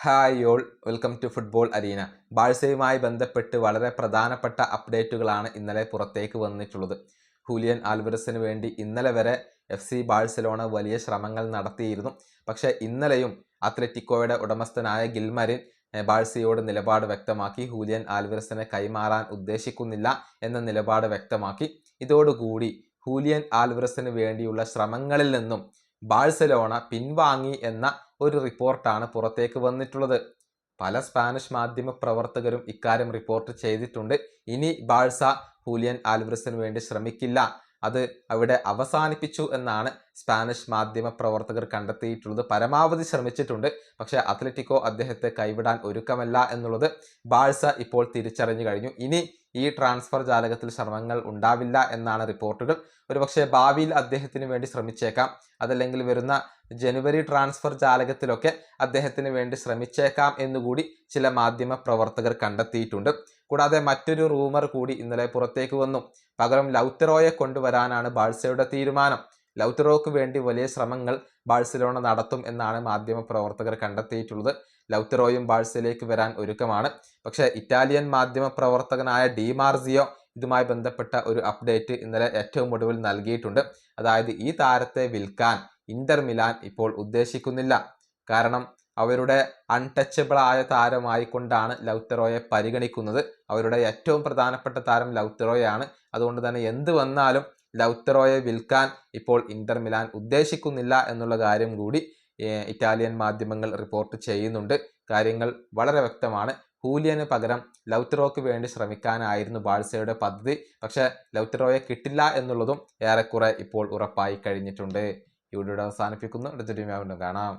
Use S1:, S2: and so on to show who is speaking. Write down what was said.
S1: Hi all, welcome to football arena. ബാഴ്സയുമായി ബന്ധപ്പെട്ട് വളരെ പ്രധാനപ്പെട്ട അപ്ഡേറ്റുകളാണ് ഇന്നലെ പുറത്തേക്ക് വന്നിട്ടുള്ളത്. ഹൂലിയൻ ആൽവരസിന് വേണ്ടി ഇന്നലെ വരെ FC ബാഴ്സലോണ വലിയ ശ്രമങ്ങൾ നടത്തിയിരുന്നു. പക്ഷേ ഇന്നലെയും അത്ലറ്റിക്കോയുടെ ഉടമസ്ഥനായ ഗിൽമരിൻ ബാഴ്സയോട് നിലപാട് വ്യക്തമാക്കി. ഹൂലിയൻ ആൽവരസിനെ കൈമാറാൻ ഉദ്ദേശിക്കുന്നില്ല എന്ന നിലപാട് വ്യക്തമാക്കി. ഇതോടുകൂടി ഹൂലിയൻ ആൽവരസിന് വേണ്ടിയുള്ള ശ്രമങ്ങളിൽ നിന്നും ബാഴ്സലോണ പിൻവാങ്ങി എന്ന ഒരു റിപ്പോർട്ടാണ് പുറത്തേക്ക് വന്നിട്ടുള്ളത്. പല സ്പാനിഷ് മാധ്യമ പ്രവർത്തകരും ഇക്കാര്യം റിപ്പോർട്ട് ചെയ്തിട്ടുണ്ട്. ഇനി ബാഴ്സ ഹൂലിയൻ ആൽവരസിന് വേണ്ടി ശ്രമിക്കില്ല, അത് അവിടെ അവസാനിപ്പിച്ചു എന്നാണ് സ്പാനിഷ് മാധ്യമ പ്രവർത്തകർ കണ്ടെത്തിയിട്ടുള്ളത്. പരമാവധി ശ്രമിച്ചിട്ടുണ്ട്, പക്ഷേ അത്ലറ്റിക്കോ അദ്ദേഹത്തെ കൈവിടാൻ ഒരുക്കമല്ല എന്നുള്ളത് ബാഴ്സ ഇപ്പോൾ തിരിച്ചറിഞ്ഞു കഴിഞ്ഞു. ഇനി ഈ ട്രാൻസ്ഫർ ജാലകത്തിൽ ശ്രമങ്ങൾ ഉണ്ടാവില്ല എന്നാണ് റിപ്പോർട്ടുകൾ. ഒരുപക്ഷെ ഭാവിയിൽ അദ്ദേഹത്തിന് വേണ്ടി ശ്രമിച്ചേക്കാം, അതല്ലെങ്കിൽ വരുന്ന ജനുവരി ട്രാൻസ്ഫർ ജാലകത്തിലൊക്കെ അദ്ദേഹത്തിന് വേണ്ടി ശ്രമിച്ചേക്കാം എന്നുകൂടി ചില മാധ്യമ പ്രവർത്തകർ കണ്ടെത്തിയിട്ടുണ്ട്. കൂടാതെ മറ്റൊരു റൂമർ കൂടി ഇന്നലെ പുറത്തേക്ക് വന്നു. പകരം ലൗറ്ററോയെ കൊണ്ടുവരാനാണ് ബാഴ്സയുടെ തീരുമാനം. ലൗറ്ററോക്ക് വേണ്ടി വലിയ ശ്രമങ്ങൾ ബാഴ്സലോണ നടത്തും എന്നാണ് മാധ്യമ പ്രവർത്തകർ കണ്ടെത്തിയിട്ടുള്ളത്. ലൗറ്ററോയും ബാഴ്സയിലേക്ക് വരാൻ ഒരുക്കമാണ്. പക്ഷേ ഇറ്റാലിയൻ മാധ്യമ പ്രവർത്തകനായ ഡിമാർസിയോ ഇതുമായി ബന്ധപ്പെട്ട ഒരു അപ്ഡേറ്റ് ഇന്നലെ ഏറ്റവും ഒടുവിൽ നൽകിയിട്ടുണ്ട്. അതായത് ഈ താരത്തെ വിൽക്കാൻ ഇന്റർ മിലാൻ ഇപ്പോൾ ഉദ്ദേശിക്കുന്നില്ല. കാരണം അവരുടെ അൺടച്ചബിൾ ആയ താരമായിക്കൊണ്ടാണ് ലൗറ്ററോയെ പരിഗണിക്കുന്നത്. അവരുടെ ഏറ്റവും പ്രധാനപ്പെട്ട താരം ലൗറ്ററോയാണ്. അതുകൊണ്ട് തന്നെ എന്ത് വന്നാലും ലൗറ്ററോയെ വിൽക്കാൻ ഇപ്പോൾ ഇന്റർ മിലാൻ ഉദ്ദേശിക്കുന്നില്ല എന്നുള്ള കാര്യം കൂടി ഇറ്റാലിയൻ മാധ്യമങ്ങൾ റിപ്പോർട്ട് ചെയ്യുന്നുണ്ട്. കാര്യങ്ങൾ വളരെ വ്യക്തമാണ്. ഹൂലിയന് പകരം ലൗറ്ററോക്ക് വേണ്ടി ശ്രമിക്കാനായിരുന്നു ബാഴ്സയുടെ പദ്ധതി. പക്ഷേ ലൗറ്ററോയെ കിട്ടില്ല എന്നുള്ളതും ഏറെക്കുറെ ഇപ്പോൾ ഉറപ്പായി കഴിഞ്ഞിട്ടുണ്ട്. ഈ വീഡിയോ അവസാനിപ്പിക്കുന്നു. അടുത്തൊരു വീഡിയോയിൽ കാണാം.